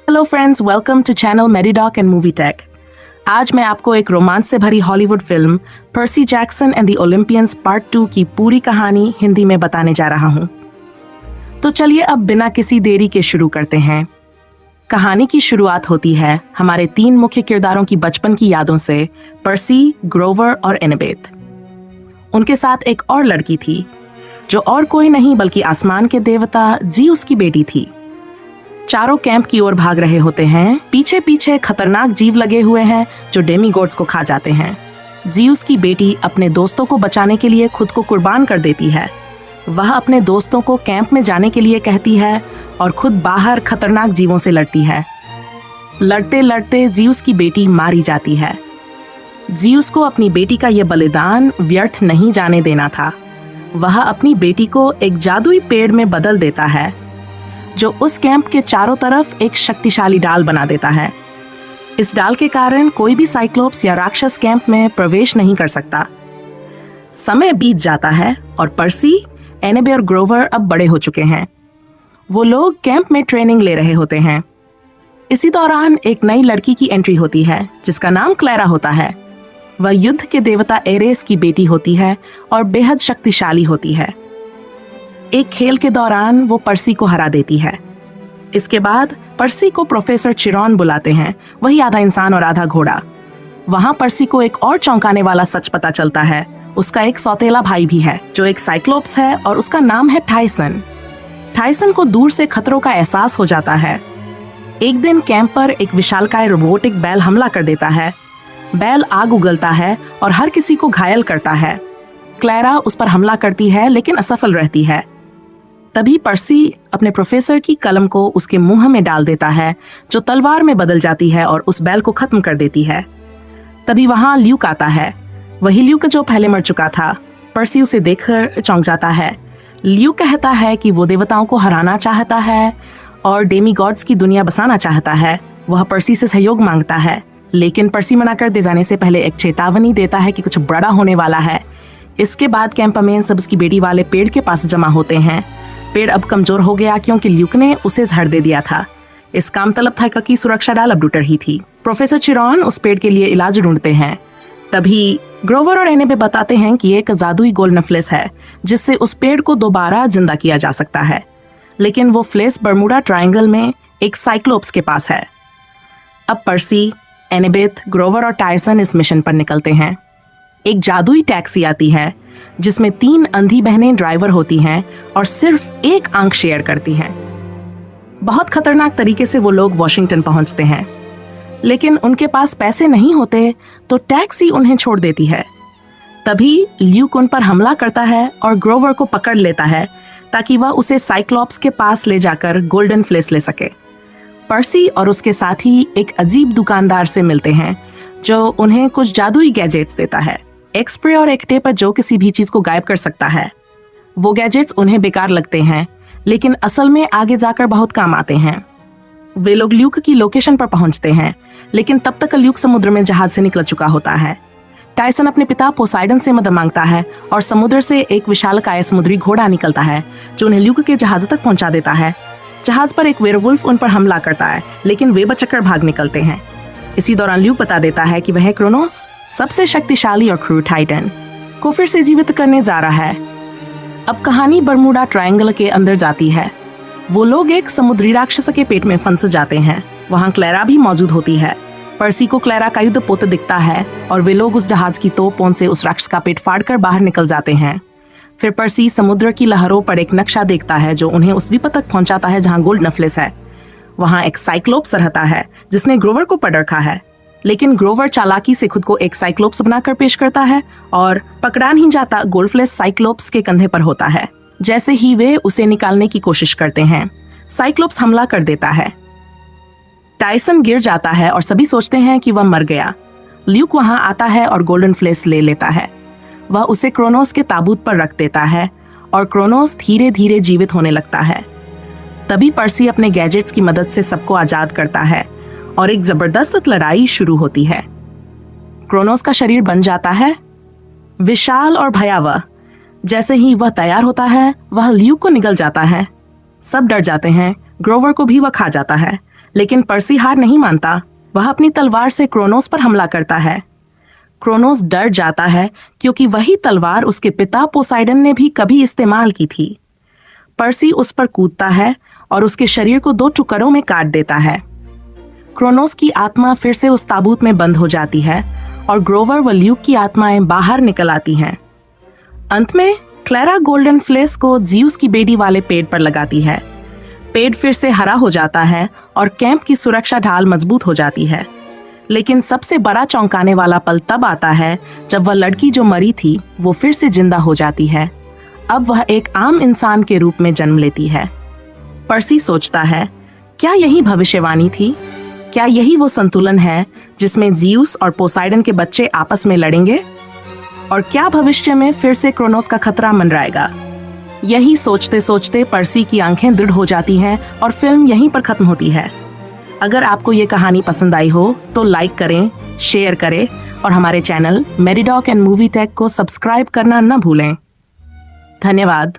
Hello friends, welcome to channel Medidoc and movie tech. आज मैं आपको एक रोमांस से भरी Hollywood film Percy Jackson and the Olympians part 2 की पूरी कहानी हिंदी में बताने जा रहा हूं। तो चलिए अब बिना किसी देरी के शुरू करते हैं। कहानी की शुरुआत होती है हमारे 3 मुख्य किरदारों की बचपन की यादों से, पर्सी, ग्रोवर और एनेबेथ। उनके साथ एक और लड़की थी जो और कोई नहीं बल्कि आसमान के देवता ज़ीउस की बेटी थी। चारों कैंप की ओर भाग रहे होते हैं। पीछे पीछे खतरनाक जीव लगे हुए हैं जो डेमीगॉड्स को खा जाते हैं। ज़ीउस की बेटी अपने दोस्तों को बचाने के लिए खुद को कुर्बान कर देती है। वह अपने दोस्तों को कैंप में जाने के लिए कहती है और खुद बाहर खतरनाक जीवों से लड़ती है। लड़ते लड़ते ज़ीउस की बेटी मारी जाती है। ज़ीउस को अपनी बेटी का यह बलिदान व्यर्थ नहीं जाने देना था। वह अपनी बेटी को एक जादुई पेड़ में बदल देता है जो उस कैंप के चारों तरफ एक शक्तिशाली डाल बना देता है। इस डाल के कारण कोई भी साइक्लोप्स या राक्षस कैंप में प्रवेश नहीं कर सकता। समय बीत जाता है और पर्सी, एनेबे और ग्रोवर अब बड़े हो चुके हैं। वो लोग कैंप में ट्रेनिंग ले रहे होते हैं। इसी दौरान एक नई लड़की की एंट्री होती है जिसका नाम क्लैरा होता है। वह युद्ध के देवता एरेस की बेटी होती है और बेहद शक्तिशाली होती है। एक खेल के दौरान वो पर्सी को हरा देती है। इसके बाद पर्सी को प्रोफेसर चिरॉन बुलाते हैं, वही आधा इंसान और आधा घोड़ा। वहां पर्सी को एक और चौंकाने वाला सच पता चलता है। उसका एक सौतेला भाई भी है जो एक साइक्लोप्स है और उसका नाम है टाइसन। टाइसन को दूर से खतरों का एहसास हो जाता है। एक दिन कैंप पर एक विशालकाय रोबोटिक बैल हमला कर देता है। बैल आग उगलता है और हर किसी को घायल करता है। क्लैरा उस पर हमला करती है लेकिन असफल रहती है। तभी पर्सी अपने प्रोफेसर की कलम को उसके मुंह में डाल देता है जो तलवार में बदल जाती है और उस बैल को खत्म कर देती है। तभी वहां ल्यूक आता है, वही ल्यूक जो पहले मर चुका था। पर्सी उसे देखकर चौंक जाता है। ल्यूक कहता है कि वो देवताओं को हराना चाहता है और डेमीगॉड्स की दुनिया बसाना चाहता है। वह पर्सी से सहयोग मांगता है लेकिन पर्सी मना कर दे जाने से पहले एक चेतावनी देता है कि कुछ बड़ा होने वाला है। इसके बाद कैंप में सब उसकी बेटी वाले पेड़ के पास जमा होते हैं। पेड़ अब कमजोर हो गया क्योंकि ल्यूक ने उसे झाड़ दे दिया था। इस काम तलब था कि सुरक्षा डाल अब टूट रही थी। प्रोफेसर चिरॉन उस पेड़ के लिए इलाज ढूंढते हैं। तभी ग्रोवर और एनेबे बताते हैं कि एक जादुई गोल्डन फ्लेस है जिससे उस पेड़ को दोबारा जिंदा किया जा सकता है, लेकिन वो फ्लेस बर्मुडा ट्रायंगल में एक साइक्लोप्स के पास है। अब पर्सी, एनेबेथ, ग्रोवर और टाइसन इस मिशन पर निकलते हैं। एक जादुई टैक्सी आती है जिसमें 3 अंधी बहनें ड्राइवर होती हैं और सिर्फ एक आंख शेयर करती हैं। बहुत खतरनाक तरीके से वो लोग वॉशिंगटन पहुंचते हैं, लेकिन उनके पास पैसे नहीं होते तो टैक्सी उन्हें छोड़ देती है। तभी ल्यूक उन पर हमला करता है और ग्रोवर को पकड़ लेता है ताकि वह उसे साइक्लोप्स के पास ले जाकर गोल्डन फ्लेस ले सके। पर्सी और उसके साथी एक अजीब दुकानदार से मिलते हैं जो उन्हें कुछ जादुई गैजेट्स देता है। एक स्प्रे और एक टेप जो किसी भी चीज को गायब कर सकता है। वो गैजेट्स उन्हें बेकार लगते हैं लेकिन असल में आगे जाकर बहुत काम आते हैं। वे लोग ल्यूक की लोकेशन पर पहुंचते हैं लेकिन तब तक ल्यूक समुद्र में जहाज से निकल चुका होता है। टाइसन अपने पिता पोसाइडन से मदद मांगता है और समुद्र से एक विशालकाय समुद्री घोड़ा निकलता है जो उन्हें ल्यूक के जहाज तक पहुंचा देता है। जहाज पर एक वेयरवुल्फ उन पर हमला करता है लेकिन वे बचकर भाग निकलते हैं। इसी दौरान ल्यूक बता देता है कि वह क्रोनोस, सबसे शक्तिशाली और क्रूर टाइटन, को फिर से जीवित करने जा रहा है। अब कहानी बर्मुडा ट्रायंगल के अंदर जाती है। वो लोग एक समुद्री राक्षस के पेट में फंस जाते हैं। वहां क्लैरा भी मौजूद होती है। पर्सी को क्लैरा का युद्ध पोत दिखता है और वे लोग उस जहाज की तोपों से उस राक्षस का पेट फाड़कर बाहर निकल जाते हैं। फिर पर्सी समुद्र की लहरों पर एक नक्शा देखता है जो उन्हें उस द्वीप तक पहुंचाता है जहां गोल्डन फ्लेस है। वहां एक साइक्लोप्स रहता है जिसने ग्रोवर को पकड़ रखा है, लेकिन ग्रोवर चालाकी से खुद को एक साइक्लोप्स बनाकर पेश करता है और पकड़ा नहीं जाता गोल्ड फ्लेस साइक्लोप्स के कंधे पर होता है। जैसे ही वे उसे निकालने की कोशिश करते हैं, साइक्लोप्स हमला कर देता है। टाइसन गिर जाता है और सभी सोचते हैं कि वह मर गया। ल्यूक वहां आता है और गोल्डन फ्लेस ले लेता है। वह उसे क्रोनोस के ताबूत पर रख देता है और क्रोनोस धीरे धीरे जीवित होने लगता है। तभी पर्सी अपने गैजेट्स की मदद से सबको आजाद करता है और एक जबरदस्त लड़ाई शुरू होती है। क्रोनोस का शरीर बन जाता है विशाल और भयावह। जैसे ही वह तैयार होता है, वह ल्यूक को निगल जाता है। सब डर जाते हैं, ग्रोवर को भी वह खा जाता है, लेकिन पर्सी हार नहीं मानता। वह अपनी तलवार से क्रोनोस पर हमला करता है। क्रोनोस डर जाता है क्योंकि वही तलवार उसके पिता पोसाइडन ने भी कभी इस्तेमाल की थी। पर्सी उस पर कूदता है और उसके शरीर को 2 टुकड़ों में काट देता है। क्रोनोस की आत्मा फिर से उस ताबूत में बंद हो जाती है और ग्रोवर व ल्यूक की आत्माएं बाहर निकल आती हैं। अंत में क्लेरा गोल्डन फ्लेस को ज़्यूस की बेड़ी वाले पेड़ पर लगाती है। पेड़ फिर से हरा हो जाता है और कैंप की सुरक्षा ढाल मजबूत हो जाती है। लेकिन सबसे बड़ा चौंकाने वाला पल तब आता है जब वह लड़की जो मरी थी वो फिर से जिंदा हो जाती है। अब वह एक आम इंसान के रूप में जन्म लेती है। पर्सी सोचता है, क्या यही भविष्यवाणी थी? क्या यही वो संतुलन है जिसमें ज़्यूस और पोसाइडन के बच्चे आपस में लड़ेंगे? और क्या भविष्य में फिर से क्रोनोस का खतरा मंडराएगा? यही सोचते सोचते पर्सी की आंखें दृढ़ हो जाती हैं और फिल्म यहीं पर खत्म होती है। अगर आपको ये कहानी पसंद आई हो तो लाइक करें, शेयर करें और हमारे चैनल मेरीडॉक एंड मूवी टेक को सब्सक्राइब करना न भूलें। धन्यवाद।